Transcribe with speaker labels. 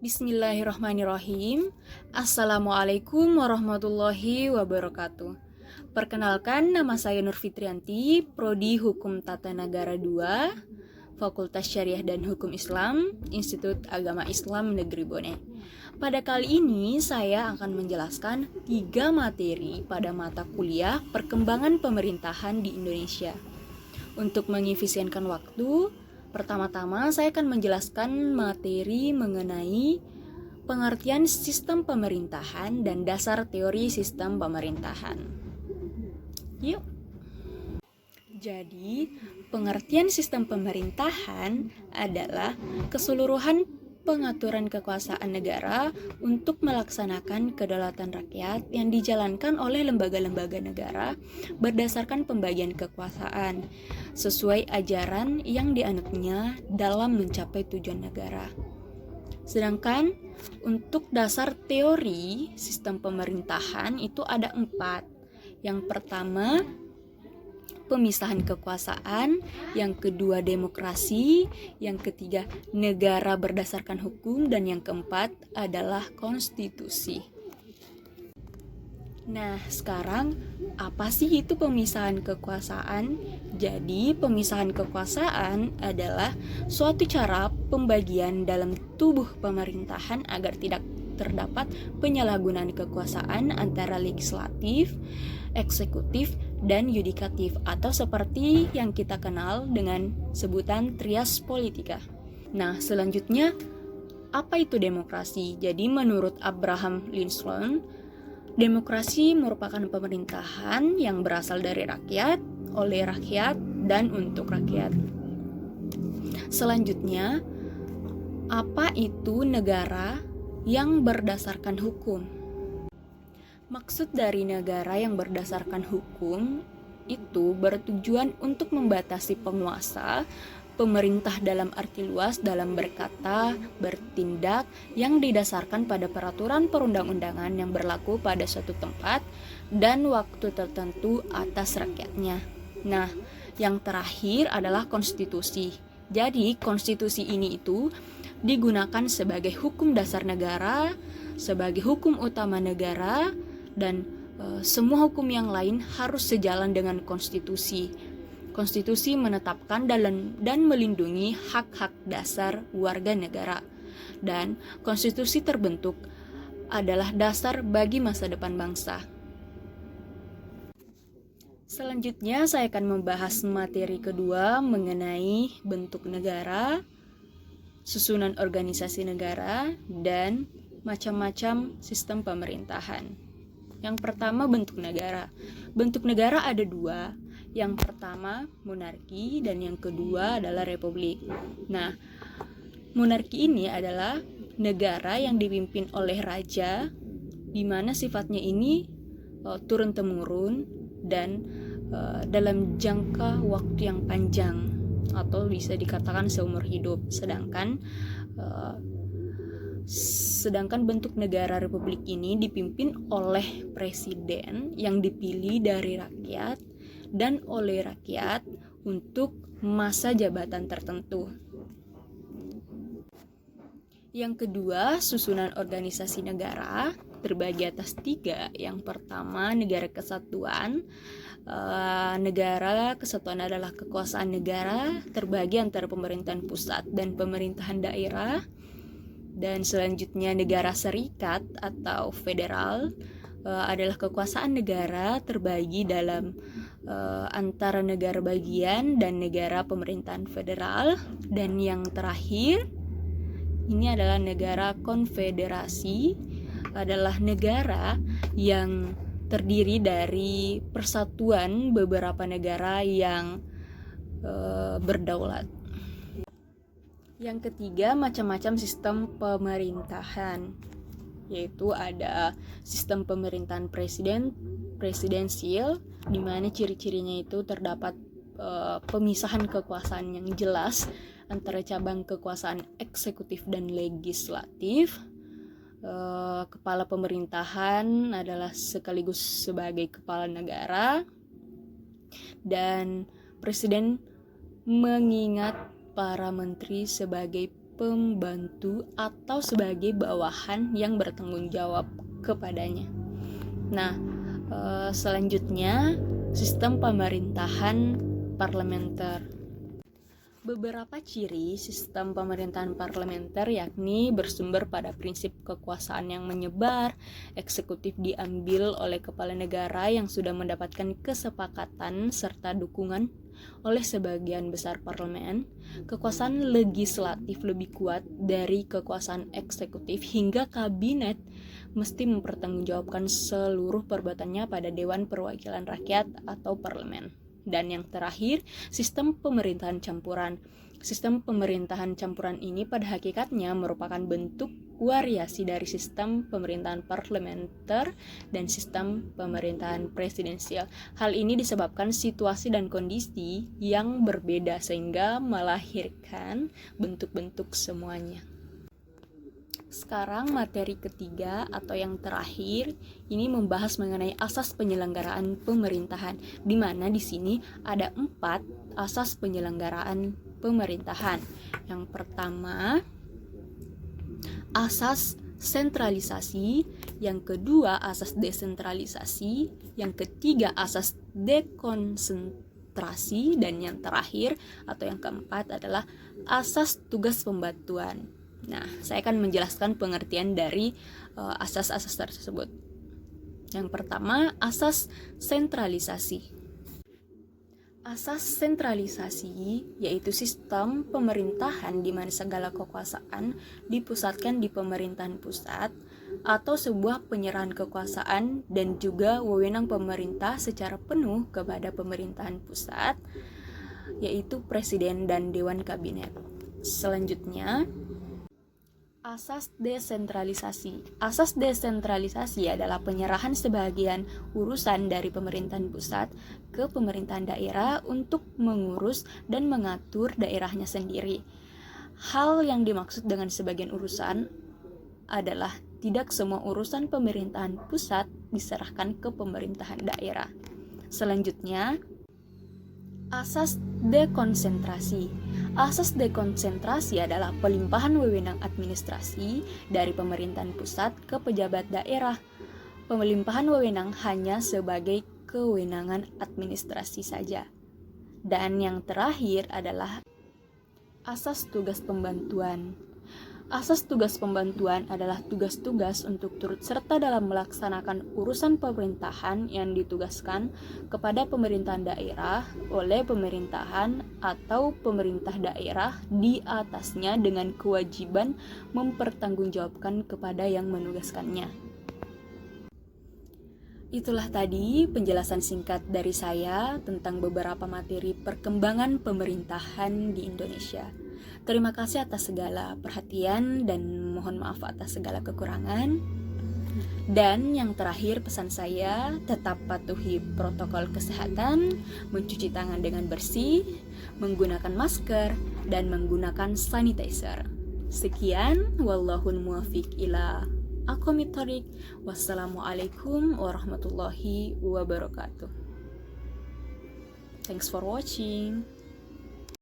Speaker 1: Bismillahirrahmanirrahim. Assalamualaikum warahmatullahi wabarakatuh. Perkenalkan, nama saya Nur Fitrianti, Prodi Hukum Tata Negara 2, Fakultas Syariah dan Hukum Islam, Institut Agama Islam Negeri Bone. Pada kali ini saya akan menjelaskan 3 materi pada mata kuliah Perkembangan Pemerintahan di Indonesia. Untuk mengefisienkan waktu, pertama-tama saya akan menjelaskan materi mengenai pengertian sistem pemerintahan dan dasar teori sistem pemerintahan. Yuk. Jadi, pengertian sistem pemerintahan adalah keseluruhan pengaturan kekuasaan negara untuk melaksanakan kedaulatan rakyat yang dijalankan oleh lembaga-lembaga negara berdasarkan pembagian kekuasaan sesuai ajaran yang dianutnya dalam mencapai tujuan negara. Sedangkan untuk dasar teori sistem pemerintahan itu ada 4. Yang pertama, pemisahan kekuasaan, yang kedua demokrasi, yang ketiga negara berdasarkan hukum, dan yang keempat adalah konstitusi. Nah, sekarang apa sih itu pemisahan kekuasaan? Jadi, pemisahan kekuasaan adalah suatu cara pembagian dalam tubuh pemerintahan agar tidak terdapat penyalahgunaan kekuasaan antara legislatif, eksekutif, dan yudikatif, atau seperti yang kita kenal dengan sebutan trias politika. Nah, selanjutnya, apa itu demokrasi? Jadi menurut Abraham Lincoln, demokrasi merupakan pemerintahan yang berasal dari rakyat, oleh rakyat, dan untuk rakyat. Selanjutnya, apa itu negara yang berdasarkan hukum? Maksud dari negara yang berdasarkan hukum itu bertujuan untuk membatasi penguasa, pemerintah dalam arti luas dalam berkata, bertindak yang didasarkan pada peraturan perundang-undangan yang berlaku pada suatu tempat dan waktu tertentu atas rakyatnya. Nah, yang terakhir adalah konstitusi. Jadi, konstitusi ini itu digunakan sebagai hukum dasar negara, sebagai hukum utama negara, dan semua hukum yang lain harus sejalan dengan konstitusi. Konstitusi menetapkan dan melindungi hak-hak dasar warga negara. Dan konstitusi terbentuk adalah dasar bagi masa depan bangsa. Selanjutnya saya akan membahas materi kedua mengenai bentuk negara, susunan organisasi negara, dan macam-macam sistem pemerintahan. Yang pertama, bentuk negara. Bentuk negara ada 2. Yang pertama, monarki, dan yang kedua adalah republik. Nah, monarki ini adalah negara yang dipimpin oleh raja, di mana sifatnya ini turun-temurun dan dalam jangka waktu yang panjang, atau bisa dikatakan seumur hidup. Sedangkan bentuk negara republik ini dipimpin oleh presiden yang dipilih dari rakyat dan oleh rakyat untuk masa jabatan tertentu. Yang kedua, susunan organisasi negara terbagi atas 3. Yang pertama, negara kesatuan. Negara kesatuan adalah kekuasaan negara terbagi antara pemerintahan pusat dan pemerintahan daerah. Dan selanjutnya, negara serikat atau federal adalah kekuasaan negara terbagi dalam antara negara bagian dan negara pemerintahan federal. Dan yang terakhir, ini adalah negara konfederasi, adalah negara yang terdiri dari persatuan beberapa negara yang berdaulat. Yang ketiga, macam-macam sistem pemerintahan, yaitu ada sistem pemerintahan presidensial, di mana ciri-cirinya itu terdapat pemisahan kekuasaan yang jelas antara cabang kekuasaan eksekutif dan legislatif. Kepala pemerintahan adalah sekaligus sebagai kepala negara, dan presiden mengingat para menteri sebagai pembantu atau sebagai bawahan yang bertanggung jawab kepadanya. Nah, selanjutnya sistem pemerintahan parlementer. Beberapa ciri sistem pemerintahan parlementer yakni bersumber pada prinsip kekuasaan yang menyebar, eksekutif diambil oleh kepala negara yang sudah mendapatkan kesepakatan serta dukungan oleh sebagian besar parlemen, kekuasaan legislatif lebih kuat dari kekuasaan eksekutif hingga kabinet mesti mempertanggungjawabkan seluruh perbuatannya pada Dewan Perwakilan Rakyat atau parlemen. Dan yang terakhir, sistem pemerintahan campuran. Sistem pemerintahan campuran ini pada hakikatnya merupakan bentuk variasi dari sistem pemerintahan parlementer dan sistem pemerintahan presidensial. Hal ini disebabkan situasi dan kondisi yang berbeda sehingga melahirkan bentuk-bentuk semuanya. Sekarang materi ketiga atau yang terakhir ini membahas mengenai asas penyelenggaraan pemerintahan, di mana di sini ada 4 asas penyelenggaraan pemerintahan. Yang pertama, asas sentralisasi, yang kedua asas desentralisasi, yang ketiga asas dekonsentrasi, dan yang terakhir atau yang keempat adalah asas tugas pembantuan. Nah, saya akan menjelaskan pengertian dari asas-asas tersebut. Yang pertama, asas sentralisasi. Asas sentralisasi yaitu sistem pemerintahan di mana segala kekuasaan dipusatkan di pemerintahan pusat atau sebuah penyerahan kekuasaan dan juga wewenang pemerintah secara penuh kepada pemerintahan pusat, yaitu presiden dan dewan kabinet. Selanjutnya, asas desentralisasi. Asas desentralisasi adalah penyerahan sebagian urusan dari pemerintahan pusat ke pemerintahan daerah untuk mengurus dan mengatur daerahnya sendiri. Hal yang dimaksud dengan sebagian urusan adalah tidak semua urusan pemerintahan pusat diserahkan ke pemerintahan daerah. Selanjutnya, asas dekonsentrasi. Asas dekonsentrasi adalah pelimpahan wewenang administrasi dari pemerintahan pusat ke pejabat daerah. Pelimpahan wewenang hanya sebagai kewenangan administrasi saja. Dan yang terakhir adalah asas tugas pembantuan. Asas tugas pembantuan adalah tugas-tugas untuk turut serta dalam melaksanakan urusan pemerintahan yang ditugaskan kepada pemerintahan daerah oleh pemerintahan atau pemerintah daerah di atasnya dengan kewajiban mempertanggungjawabkan kepada yang menugaskannya. Itulah tadi penjelasan singkat dari saya tentang beberapa materi perkembangan pemerintahan di Indonesia. Terima kasih atas segala perhatian dan mohon maaf atas segala kekurangan. Dan yang terakhir pesan saya, tetap patuhi protokol kesehatan, mencuci tangan dengan bersih, menggunakan masker, dan menggunakan sanitizer. Sekian, wallahul muwaffiq ila aqwamit thoriq. Wassalamualaikum warahmatullahi wabarakatuh. Thanks for watching.